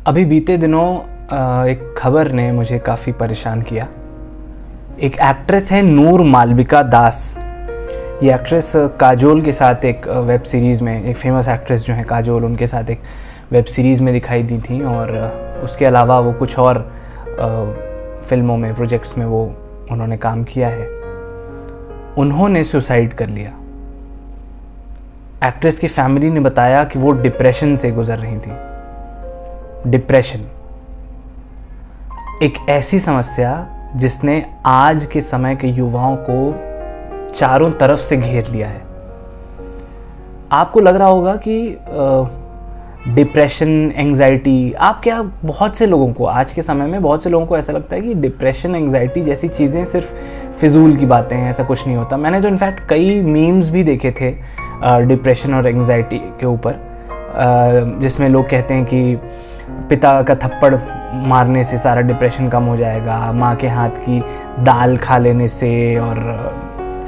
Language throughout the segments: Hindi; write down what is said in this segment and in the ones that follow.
अभी बीते दिनों एक खबर ने मुझे काफ़ी परेशान किया। एक एक्ट्रेस है नूर मालविका दास। ये एक्ट्रेस काजोल के साथ एक वेब सीरीज़ में, एक फेमस एक्ट्रेस जो है काजोल, उनके साथ एक वेब सीरीज़ में दिखाई दी थी और उसके अलावा वो कुछ और फिल्मों में, प्रोजेक्ट्स में वो उन्होंने काम किया है। उन्होंने सुसाइड कर लिया। एक्ट्रेस की फैमिली ने बताया कि वो डिप्रेशन से गुजर रही थी। डिप्रेशन एक ऐसी समस्या जिसने आज के समय के युवाओं को चारों तरफ से घेर लिया है। आपको लग रहा होगा कि डिप्रेशन, एंग्जाइटी, आप क्या, बहुत से लोगों को आज के समय में बहुत से लोगों को ऐसा लगता है कि डिप्रेशन, एंग्जाइटी जैसी चीज़ें सिर्फ फिजूल की बातें हैं, ऐसा कुछ नहीं होता। मैंने तो इनफैक्ट कई मीम्स भी देखे थे डिप्रेशन और एंग्जाइटी के ऊपर, जिसमें लोग कहते हैं कि पिता का थप्पड़ मारने से सारा डिप्रेशन कम हो जाएगा, माँ के हाथ की दाल खा लेने से और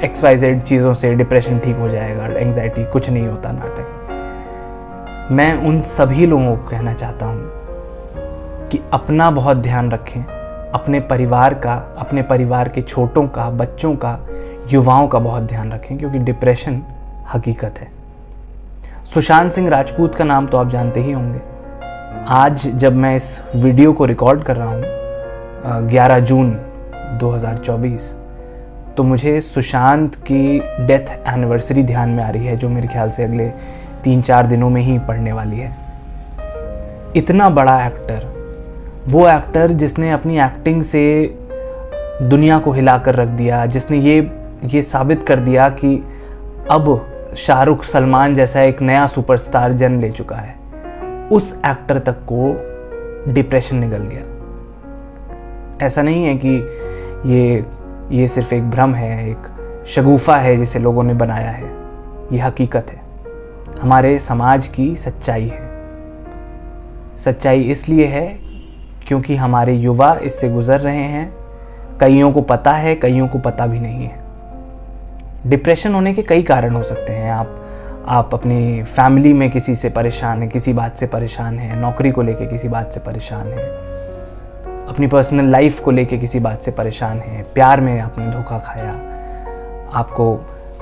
XYZ चीज़ों से डिप्रेशन ठीक हो जाएगा, एंग्जाइटी कुछ नहीं होता, नाटक। मैं उन सभी लोगों को कहना चाहता हूँ कि अपना बहुत ध्यान रखें, अपने परिवार का, अपने परिवार के छोटों का, बच्चों का, युवाओं का बहुत ध्यान रखें, क्योंकि डिप्रेशन हकीकत है। सुशांत सिंह राजपूत का नाम तो आप जानते ही होंगे। आज जब मैं इस वीडियो को रिकॉर्ड कर रहा हूँ 11 जून 2024, तो मुझे सुशांत की डेथ एनिवर्सरी ध्यान में आ रही है, जो मेरे ख्याल से अगले 3-4 दिनों में ही पड़ने वाली है। इतना बड़ा एक्टर, वो एक्टर जिसने अपनी एक्टिंग से दुनिया को हिला कर रख दिया, जिसने ये साबित कर दिया कि अब शाहरुख, सलमान जैसा एक नया सुपरस्टार जन्म ले चुका है, उस एक्टर तक को डिप्रेशन निगल गया। ऐसा नहीं है कि ये सिर्फ एक भ्रम है, एक शगुफा है जिसे लोगों ने बनाया है। ये हकीकत है, हमारे समाज की सच्चाई है। सच्चाई इसलिए है क्योंकि हमारे युवा इससे गुजर रहे हैं। कईयों को पता है, कईयों को पता भी नहीं है। डिप्रेशन होने के कई कारण हो सकते हैं। आप अपनी फैमिली में किसी से परेशान हैं, किसी बात से परेशान हैं, नौकरी को लेके किसी बात से परेशान हैं, अपनी पर्सनल लाइफ को लेके किसी बात से परेशान हैं, प्यार में आपने धोखा खाया, आपको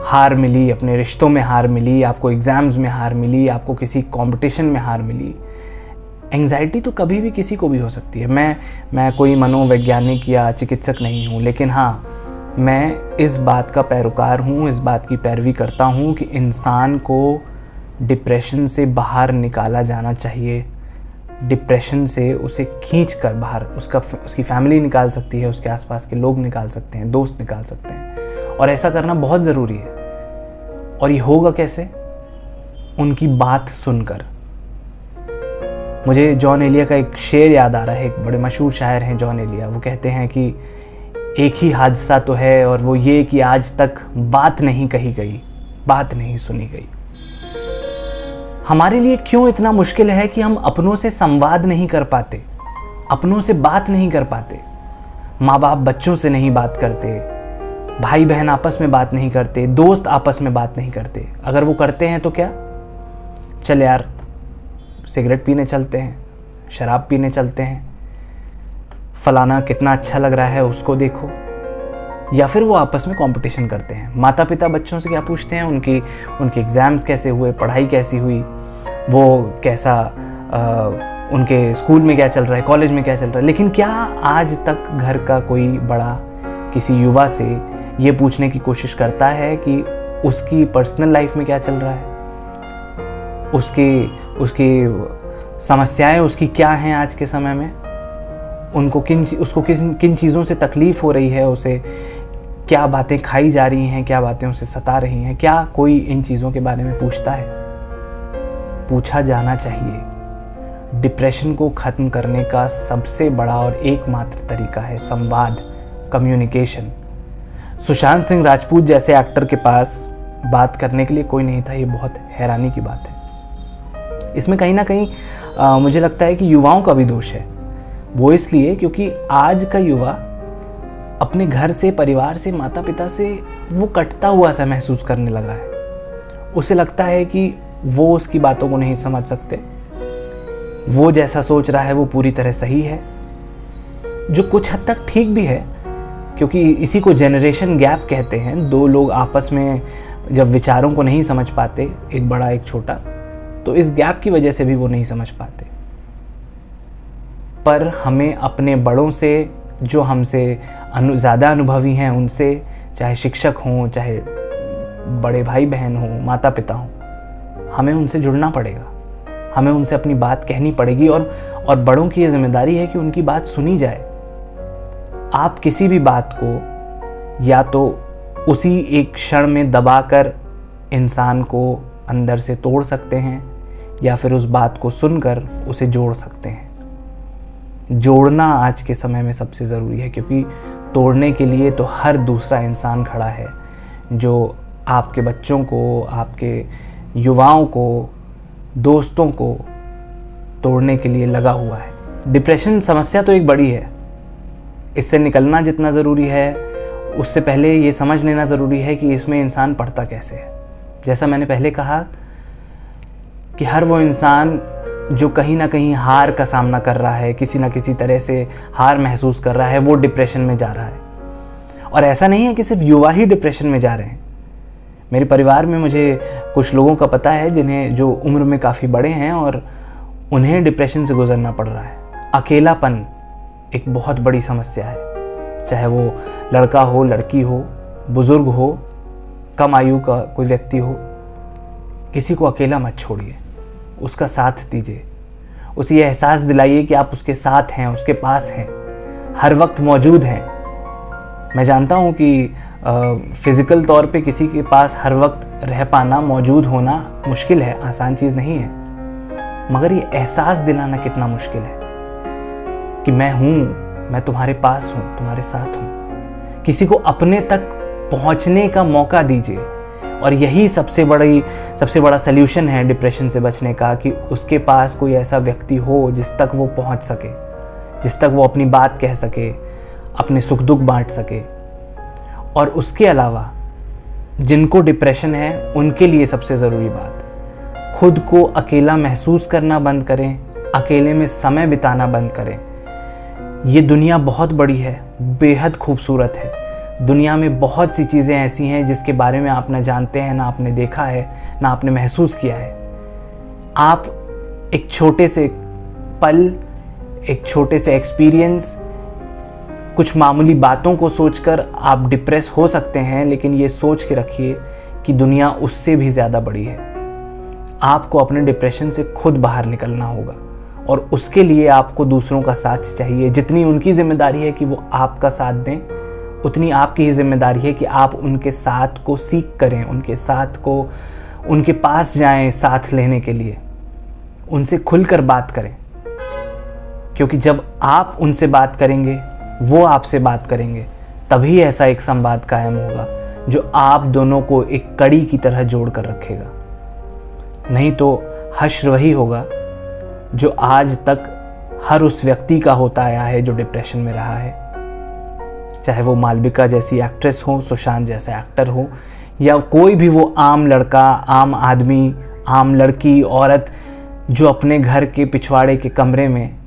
हार मिली, अपने रिश्तों में हार मिली, आपको एग्ज़ाम्स में हार मिली, आपको किसी कंपटीशन में हार मिली। एंग्जाइटी तो कभी भी किसी को भी हो सकती है। मैं कोई मनोवैज्ञानिक या चिकित्सक नहीं हूँ, लेकिन हाँ, मैं इस बात का पैरोकार हूँ, इस बात की पैरवी करता हूँ कि इंसान को डिप्रेशन से बाहर निकाला जाना चाहिए। डिप्रेशन से उसे खींच कर बाहर, उसकी फैमिली निकाल सकती है, उसके आसपास के लोग निकाल सकते हैं, दोस्त निकाल सकते हैं, और ऐसा करना बहुत ज़रूरी है। और ये होगा कैसे? उनकी बात सुनकर। मुझे जॉन एलिया का एक शेर याद आ रहा है। एक बड़े मशहूर शायर हैं जॉन एलिया। वो कहते हैं कि एक ही हादसा तो है, और वो ये कि आज तक बात नहीं कही गई, बात नहीं सुनी गई। हमारे लिए क्यों इतना मुश्किल है कि हम अपनों से संवाद नहीं कर पाते, अपनों से बात नहीं कर पाते। माँ बाप बच्चों से नहीं बात करते, भाई बहन आपस में बात नहीं करते, दोस्त आपस में बात नहीं करते। अगर वो करते हैं तो क्या, चल यार सिगरेट पीने चलते हैं, शराब पीने चलते हैं, फलाना कितना अच्छा लग रहा है उसको देखो। या फिर वो आपस में कंपटीशन करते हैं। माता पिता बच्चों से क्या पूछते हैं, उनके एग्ज़ाम्स कैसे हुए, पढ़ाई कैसी हुई, वो कैसा, उनके स्कूल में क्या चल रहा है, कॉलेज में क्या चल रहा है। लेकिन क्या आज तक घर का कोई बड़ा किसी युवा से ये पूछने की कोशिश करता है कि उसकी पर्सनल लाइफ में क्या चल रहा है, उसकी समस्याएं उसकी क्या हैं आज के समय में, उसको किन चीज़ों से तकलीफ़ हो रही है, उसे क्या बातें खाई जा रही हैं, क्या बातें उसे सता रही हैं। क्या कोई इन चीज़ों के बारे में पूछता है? पूछा जाना चाहिए। डिप्रेशन को ख़त्म करने का सबसे बड़ा और एकमात्र तरीका है संवाद, कम्युनिकेशन। सुशांत सिंह राजपूत जैसे एक्टर के पास बात करने के लिए कोई नहीं था। ये बहुत हैरानी की बात है। इसमें कहीं ना कहीं मुझे लगता है कि युवाओं का भी दोष है। वो इसलिए क्योंकि आज का युवा अपने घर से, परिवार से, माता पिता से वो कटता हुआ सा महसूस करने लगा है। उसे लगता है कि वो उसकी बातों को नहीं समझ सकते, वो जैसा सोच रहा है वो पूरी तरह सही है, जो कुछ हद तक ठीक भी है, क्योंकि इसी को जनरेशन गैप कहते हैं। दो लोग आपस में जब विचारों को नहीं समझ पाते, एक बड़ा एक छोटा, तो इस गैप की वजह से भी वो नहीं समझ पाते। पर हमें अपने बड़ों से, जो हमसे ज़्यादा अनुभवी हैं, उनसे, चाहे शिक्षक हों, चाहे बड़े भाई बहन हों, माता पिता हों, हमें उनसे जुड़ना पड़ेगा, हमें उनसे अपनी बात कहनी पड़ेगी। और बड़ों की ये जिम्मेदारी है कि उनकी बात सुनी जाए। आप किसी भी बात को या तो उसी एक क्षण में दबाकर इंसान को अंदर से तोड़ सकते हैं, या फिर उस बात को सुनकर उसे जोड़ सकते हैं। जोड़ना आज के समय में सबसे ज़रूरी है, क्योंकि तोड़ने के लिए तो हर दूसरा इंसान खड़ा है, जो आपके बच्चों को, आपके युवाओं को, दोस्तों को तोड़ने के लिए लगा हुआ है। डिप्रेशन समस्या तो एक बड़ी है, इससे निकलना जितना ज़रूरी है, उससे पहले ये समझ लेना ज़रूरी है कि इसमें इंसान पढ़ता कैसे है। जैसा मैंने पहले कहा कि हर वो इंसान जो कहीं ना कहीं हार का सामना कर रहा है, किसी ना किसी तरह से हार महसूस कर रहा है, वो डिप्रेशन में जा रहा है। और ऐसा नहीं है कि सिर्फ युवा ही डिप्रेशन में जा रहे हैं। मेरे परिवार में मुझे कुछ लोगों का पता है जिन्हें, जो उम्र में काफ़ी बड़े हैं और उन्हें डिप्रेशन से गुजरना पड़ रहा है। अकेलापन एक बहुत बड़ी समस्या है, चाहे वो लड़का हो, लड़की हो, बुज़ुर्ग हो, कम आयु का कोई व्यक्ति हो। किसी को अकेला मत छोड़िए, उसका साथ दीजिए, उसे ये एहसास दिलाइए कि आप उसके साथ हैं, उसके पास हैं, हर वक्त मौजूद हैं। मैं जानता हूँ कि फिज़िकल तौर पे किसी के पास हर वक्त रह पाना, मौजूद होना मुश्किल है, आसान चीज़ नहीं है, मगर ये एहसास दिलाना कितना मुश्किल है कि मैं हूँ, मैं तुम्हारे पास हूँ, तुम्हारे साथ हूँ। किसी को अपने तक पहुँचने का मौका दीजिए, और यही सबसे बड़ा सल्यूशन है डिप्रेशन से बचने का, कि उसके पास कोई ऐसा व्यक्ति हो जिस तक वो पहुँच सके, जिस तक वो अपनी बात कह सके, अपने सुख दुख बांट सके। और उसके अलावा जिनको डिप्रेशन है उनके लिए सबसे ज़रूरी बात, खुद को अकेला महसूस करना बंद करें, अकेले में समय बिताना बंद करें। ये दुनिया बहुत बड़ी है, बेहद खूबसूरत है। दुनिया में बहुत सी चीज़ें ऐसी हैं जिसके बारे में आप ना जानते हैं, ना आपने देखा है, ना आपने महसूस किया है। आप एक छोटे से पल, एक छोटे से एक्सपीरियंस, कुछ मामूली बातों को सोचकर आप डिप्रेस हो सकते हैं, लेकिन ये सोच के रखिए कि दुनिया उससे भी ज़्यादा बड़ी है। आपको अपने डिप्रेशन से खुद बाहर निकलना होगा, और उसके लिए आपको दूसरों का साथ चाहिए। जितनी उनकी जिम्मेदारी है कि वो आपका साथ दें, उतनी आपकी ही जिम्मेदारी है कि आप उनके साथ को सीख करें, उनके साथ को, उनके पास जाएं साथ लेने के लिए, उनसे खुलकर बात करें। क्योंकि जब आप उनसे बात करेंगे, वो आपसे बात करेंगे, तभी ऐसा एक संवाद कायम होगा जो आप दोनों को एक कड़ी की तरह जोड़ कर रखेगा। नहीं तो हश्र वही होगा जो आज तक हर उस व्यक्ति का होता आया है जो डिप्रेशन में रहा है। चाहे वो मालविका जैसी एक्ट्रेस हो, सुशांत जैसा एक्टर हो, या कोई भी वो आम लड़का, आम आदमी, आम लड़की, औरत जो अपने घर के पिछवाड़े के कमरे में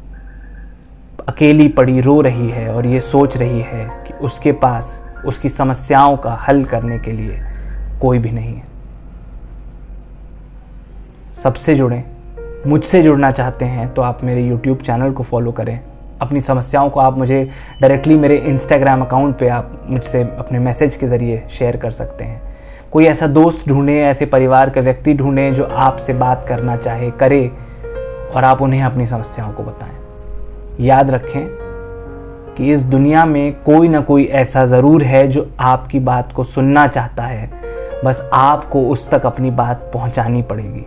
अकेली पड़ी रो रही है और ये सोच रही है कि उसके पास उसकी समस्याओं का हल करने के लिए कोई भी नहीं है। सबसे जुड़ें। मुझसे जुड़ना चाहते हैं तो आप मेरे YouTube चैनल को फॉलो करें। अपनी समस्याओं को आप मुझे डायरेक्टली मेरे Instagram अकाउंट पे आप मुझसे अपने मैसेज के ज़रिए शेयर कर सकते हैं। कोई ऐसा दोस्त ढूंढें, ऐसे परिवार का व्यक्ति ढूंढें जो आपसे बात करना चाहे, करे, और आप उन्हें अपनी समस्याओं को बताएं। याद रखें कि इस दुनिया में कोई ना कोई ऐसा ज़रूर है जो आपकी बात को सुनना चाहता है, बस आपको उस तक अपनी बात पहुंचानी पड़ेगी।